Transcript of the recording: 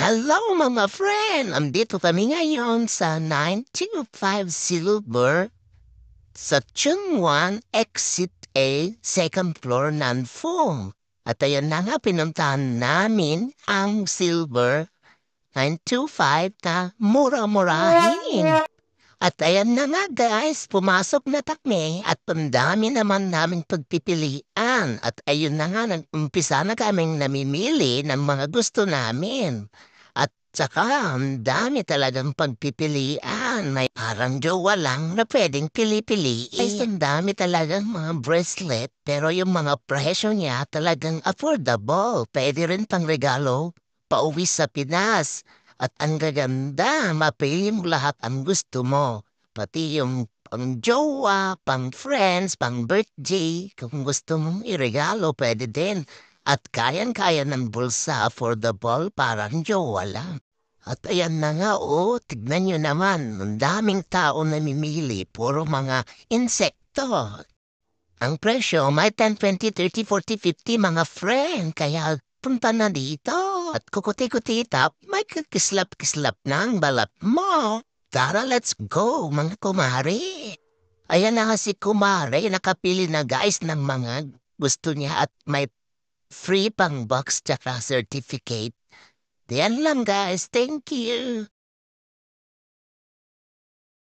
Hello mga friend! Andito kami ngayon sa 925 Silver sa Chungwan Exit A, second floor non-foam. At ayan na nga, pinuntahan namin ang Silver 925 na mura-murahin. At ayan na nga guys, pumasok na kami at ang dami naman namin pagpipilian. At ayun na nga, nag-umpisa na kaming namimili ng mga gusto namin. At saka, ang dami talagang pagpipilian. May parang jowa lang na pwedeng pili-piliin. Ay, ang dami talagang mga bracelet, pero yung mga presyo niya talagang affordable. Pwede rin pang regalo, pauwi sa Pinas. At ang gaganda, mapili mo lahat ang gusto mo. Pati yung pang jowa, pang friends, pang birthday. Kung gusto mong iregalo, pwede din. At kayang-kaya ng bulsa, affordable, parang jowa lang. At ayan na nga, oh, tignan nyo naman, ang daming tao namimili, puro mga insekto. Ang presyo, may 10, 20, 30, 40, 50 mga friend. Kaya punta na dito at kukuti-kutita, may kakislap-kislap na ang balat mo. Tara, let's go, mga kumari. Ayan na nga si kumari, nakapili na guys ng mga gusto niya at may free pang box tsaka certificate. Diyan lang guys, thank you.